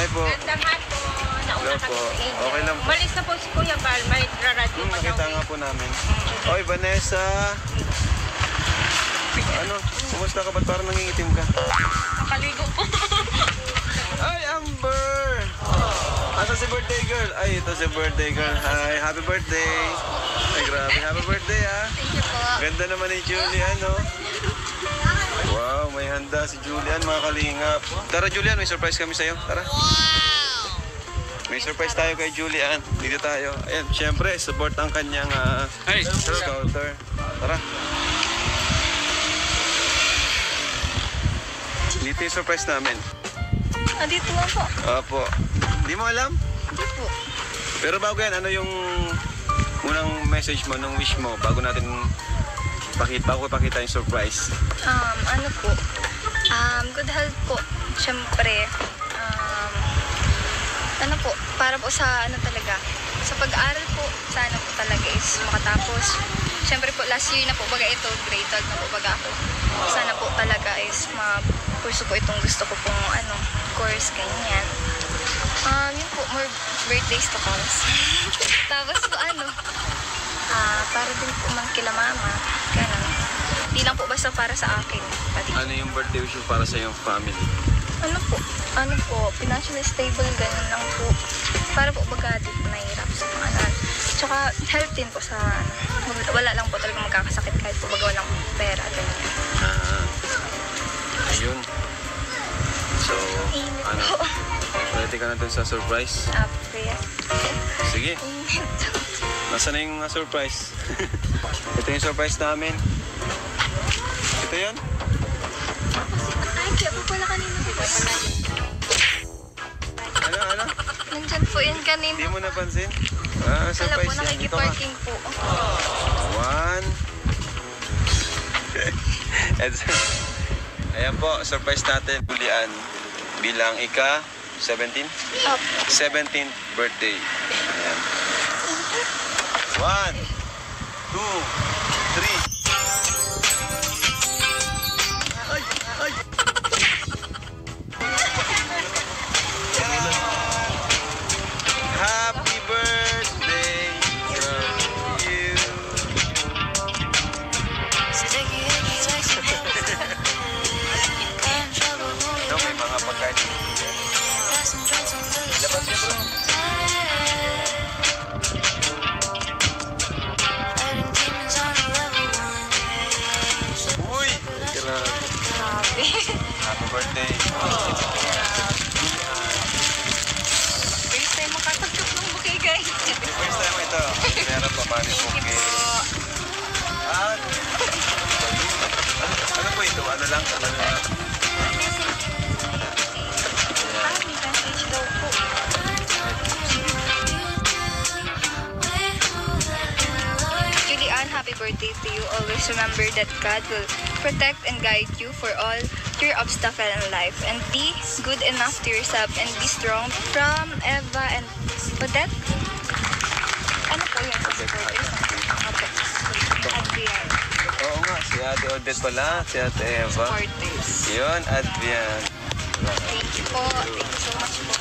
Hi po. Gandang hapon. Nauna Hello kami po. sa inyo. Okay lang po. Malis na po si Kuya Val. May radyo pa daw. Nakita nga po namin. Oy, Vanessa. Ano? Kumusta ka? Ba't parang nangingitim ka? Nakaligo po. Ay, Amber! Asa si birthday girl? Ay, ito si birthday girl. Hi, happy birthday! Ay, grabe. Happy birthday, ha? Thank you po. Ganda naman ni Julian, no? Wow, may handa si Julian, mga kalingap. Tara, Julian, may surprise kami sa'yo. Tara. May surprise tayo kay Julian. Dito tayo. Ayan, syempre, support ang kanyang scouter. Tara. Dito yung surprise namin. Dito lang po. Opo. Hindi mo alam? Hindi po. Pero bago yan, ano yung unang message mo, nung wish mo, bago natin pakita yung surprise? Ano po? Good health po. Siyempre. Ano po? Para po sa ano talaga. Sa pag-aaral po, sana po talaga is makatapos. Siyempre po, last year na po, baga ito, grade 12 na po baga ako. Sana po talaga is ma-pursue po itong gusto ko pong course, ganyan. Yun po, more birthdays to come. Tapos po para din po man kila mama. Ganun. Hindi lang po basta para sa akin. Pati. Ano yung birthday wish mo para sa iyong family? Ano po, financially stable, ganun lang po. Para po baga di po nahihirap sa mga anak. Tsaka health din po sa wala lang po talaga magkakasakit kahit po baga walang pera, ganyan. Ayun. So, Init po. ready ka na dun sa surprise? Yes. Sige. Init. Nasaan na yung surprise? Ito yung surprise namin. Ito yun? Ay, kaya po pala kanina po. Ano? Nandyan po yun kanina. Hindi mo napansin? Wala po, Surprise yan. Ito ka. nakikiparking po. One. Ayan po, surprise natin. Julian, bilang 17? Up. 17th birthday. Ayan. 1, 2, 3. Happy birthday to you. No, may mga pagkain. Labas niyo, bro. Uy! Grabe. Happy birthday. First time makatanggap ng bouquet, guys. First time ito. Meron pa ba ni Thank you Poke? po. At ano po ito? Ano lang? May message daw po. Julian, happy birthday to you. Always remember that God will protect and guide you for all your obstacles in life. And be good enough to yourself and be strong. From Eva and Odette. Ano po yun? Sa birthday? Okay. Adrian. Oo nga, si Ate Odette pala. Si Ate Eva. Birthdays. Yun, Adrian. Thank you po. Thank you so much po.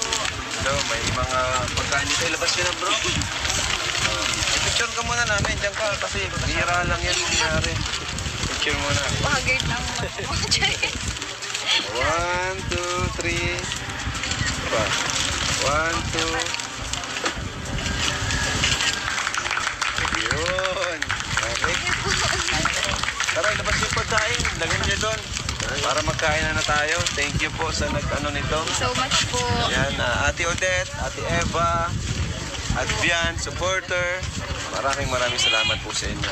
So, may mga pagkain dito. Labas yun na, bro. Picture ka muna namin. Diyan ka kasi bihira lang yan nangyari. Picture muna. Haggard ng mga chair. 1, 2, 3. Pa. 1, 2. Yun. Okay. Tara, labas yung pagkain. Lagyan nyo doon. Para magkain na tayo. Thank you po sa nag-ano nito. So much po. Yan, Ate Odette, Ate Eva, Advian, supporter. Maraming salamat po sa inyo.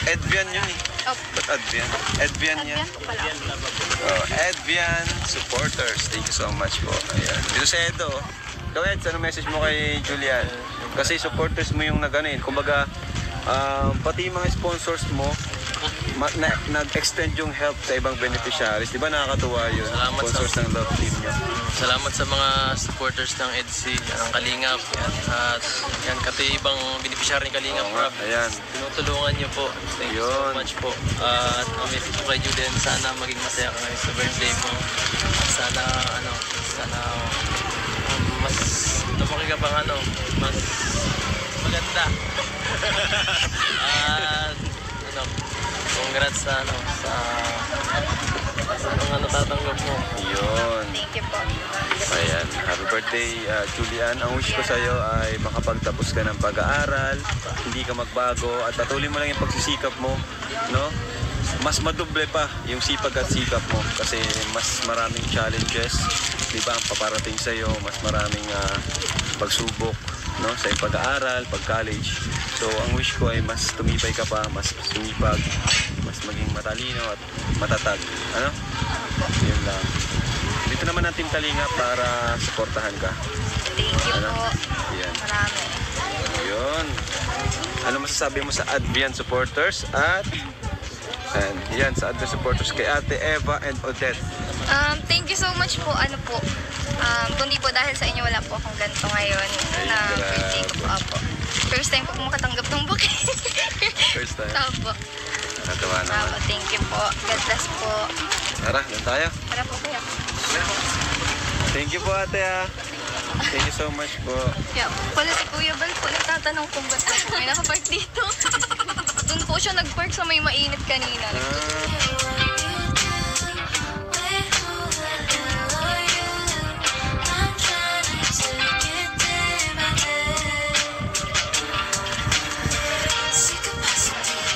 Edvian yun eh. Ba't Advian? Edvian yan. Adrian po pala. Edvian supporters. Thank you so much po. Ayan. Dito sa Edo. Ikaw Ed, ano message mo kay Julian? Kasi supporters mo yung nag-ano eh. Kumbaga, pati yung mga sponsors mo, nag-extend yung help sa ibang beneficiaries. Di ba nakakatuwa yun? Salamat Sponsors ng love team nyo. Salamat sa mga supporters ng EDSI, ng Kalingap, at yan, kati ibang beneficiary ng Kalingap. Oo nga, ayan. Tinutulungan niyo po. Thank you so Yun. much po. At ang message ko kay Julian, sana maging masaya ka ngayon sa birthday mo. Sana ka pang ano, mas maganda. At ano, congrats sa ano, sa mga natatanggap mo. Yun. Thank you po. Ayan, happy birthday Julian. Ang wish ko sa'yo ay makapagtapos ka ng pag-aaral, hindi ka magbago at patuloy mo lang yung pagsisikap mo, no? Mas madoble pa yung sipag at sikap mo kasi mas maraming challenges, di ba, ang paparating sa'yo, mas maraming pagsubok, no, sa iyong pag-aaral, pag-college. So, ang wish ko ay mas tumibay ka pa, mas sumipag, mas maging matalino at matatag. Ano? Yun lang. Dito naman ang Team Kalinga para suportahan ka. Thank you Ano? po. Yan. Marami. Yun. Ano masasabi mo sa Advian supporters at yan, sa Advian supporters kay Ate Eva and Odette? Thank you so much po. Ano po, kung di po dahil sa inyo, wala po akong ganito ngayon na birthday ko po. Apo. First time po makatanggap ng bouquet. First time. Opo. Natawa naman. Opo, thank you po. God bless po. Tara, doon tayo. Para po kuya. Thank you po, Ate. Thank you so much po. Yeah, pala si Kuya Bal po nagtatanong kung ba't po may nakapark dito. Doon po siya nagpark sa may mainit kanina.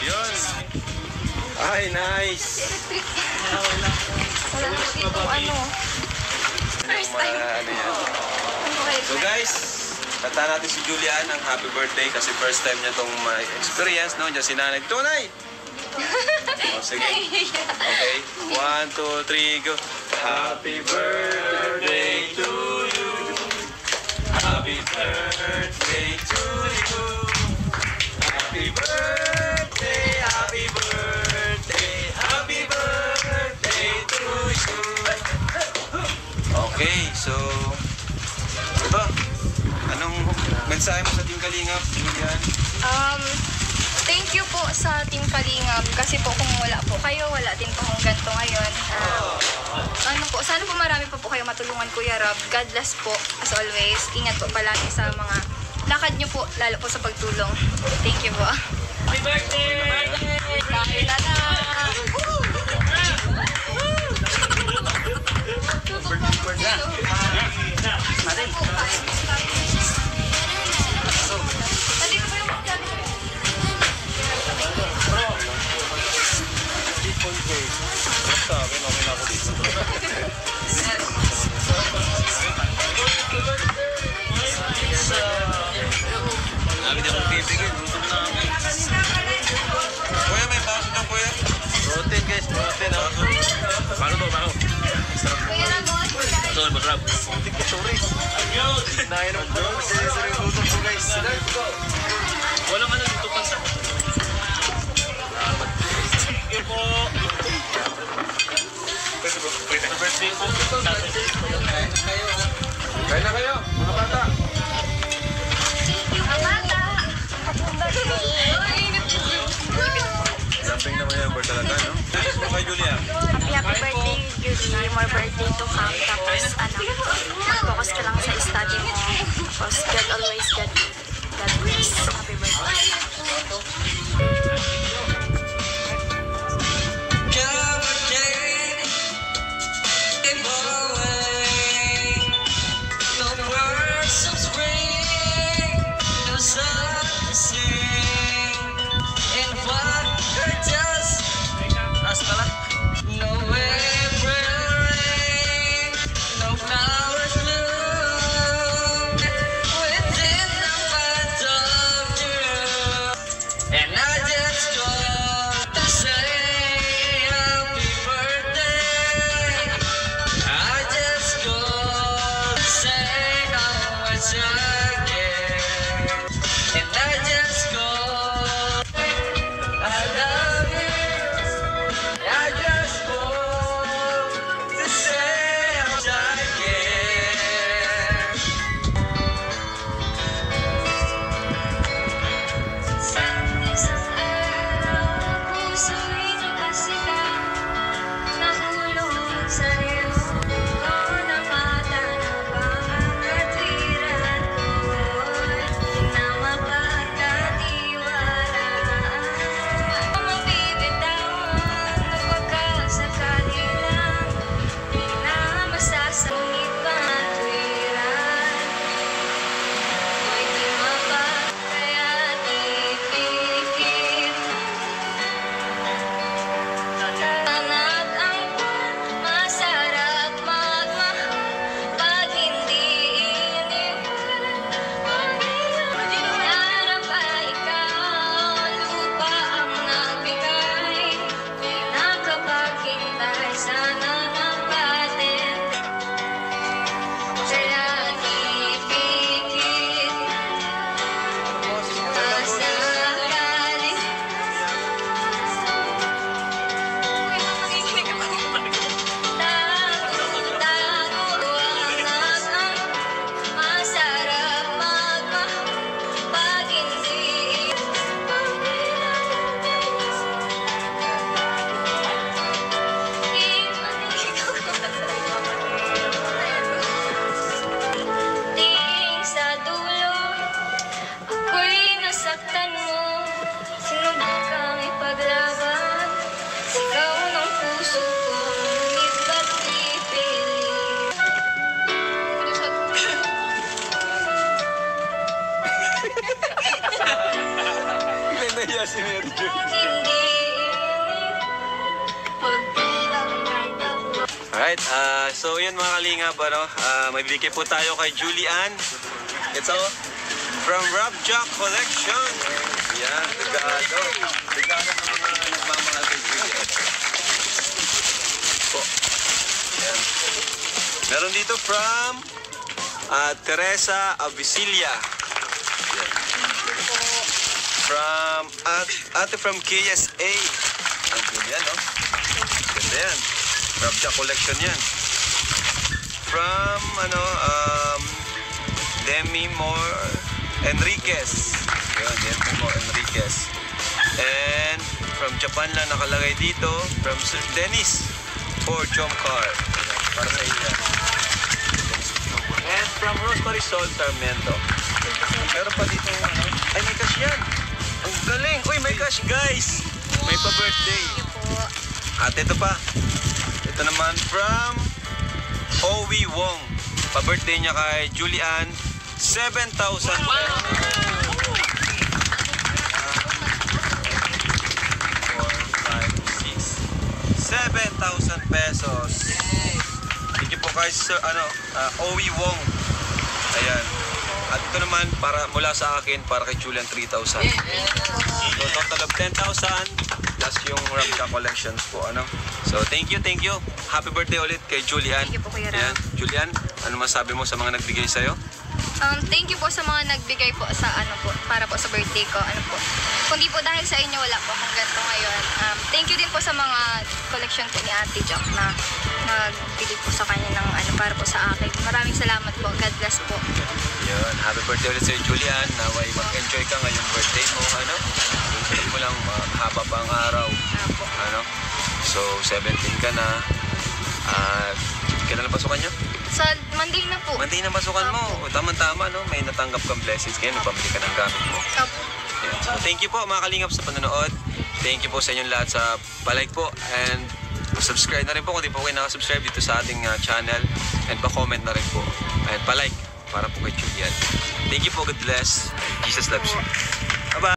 Yun. Ay, nice. Wala na dito ano. First time. Ano yan. So guys, kanta natin si Julian ang happy birthday kasi first time niya itong ma-experience, no? Diyan si Nanay. Tunay! O, sige. Okay. 1, 2, 3, go. Happy birthday to you. Happy birthday to you. Happy birthday, happy birthday, happy birthday to you. Okay, so ito, anong mensahe mo sa Team Kalingap, Julian? Thank you po sa Team Kalingap kasi po kung wala po kayo, wala din po akong ganito ngayon. Ano po, sana po marami pa po kayo matulungan, Kuya Rob. God bless po, as always. Ingat po palagi sa mga lakad nyo po, lalo po sa pagtulong. Thank you po. Happy birthday! Dahil na na! Kuya, may baso dyan, Kuya. Protein guys, protein ha. Paano to, paano? Sorry, masarap. Sorry. Nahin ang bro. Sorry, luto ko, guys. Walang ano dito pang sa... Thank you po. Happy birthday po. Kain na kayo, mga bata. Jumping naman yung bird talaga, no? Thanks po kay Julia. Happy birthday, Julie. More birthday to come. Tapos, mag-focus ka lang sa study mo. Tapos, God always, God bless. Happy birthday. si Mary Julian. Alright, so yun mga kalingap, may bigay po tayo kay Julian. Ito, from Rob Jack Collection. Yan, regalo. Regalo ng mga nagmamahal kay Julian. Po. Yan. Meron dito from Teresa Avicilia. Yan. From ate from KSA. Ang Julian, no? Ganda yan. Rob Jack Collection yan. From, Demi Moore Enriquez. Yun, Demi Moore Enriquez. And from Japan lang nakalagay dito. From Sir Dennis for Jomcar. Para sa inyo. And from Rosemary Sol Sarmiento. Meron pa dito, ay may cash yan. Ang galing. Uy, may cash guys. May pa-birthday. At ito pa. Ito naman from Owi Wong. Pa-birthday niya kay Julian. 7,000 pesos. 4, 5, 6. 7,000 pesos. Thank you po kay Sir, Owi Wong. Ayan. At ito naman mula sa akin para kay Julian 3,000. So total of 10,000 plus yung Ramja collections po, So thank you. Happy birthday ulit kay Julian. Thank you po, Kuya Ram. Ayan. Julian, ano masabi mo sa mga nagbigay sa'yo? Thank you po sa mga nagbigay po sa para po sa birthday ko. Kundi po dahil sa inyo wala po akong ganito ngayon. Thank you din po sa mga collection po ni Ate Jack na nagbigay po sa kanya ng para po sa akin. Maraming salamat po. God bless po. Yun, happy birthday ulit sa'yo, Julian. Naway mag-enjoy ka ngayong birthday mo, Gusto mo lang mahaba pa ang araw. Apo. So 17 ka na. Kailan ang pasukan nyo? Sa Monday na po. Monday na pasukan mo. Tama-tama, May natanggap kang blessings. Ngayon, pabili ka ng gamit mo. Apo. Yan. So, thank you po mga kalingap sa panonood. Thank you po sa inyong lahat sa palike po. And subscribe na rin po kung di po kayo nakasubscribe dito sa ating channel. And pa-comment na rin po. And palike para po kay Julian. Thank you po. God bless. Jesus loves you. Bye-bye.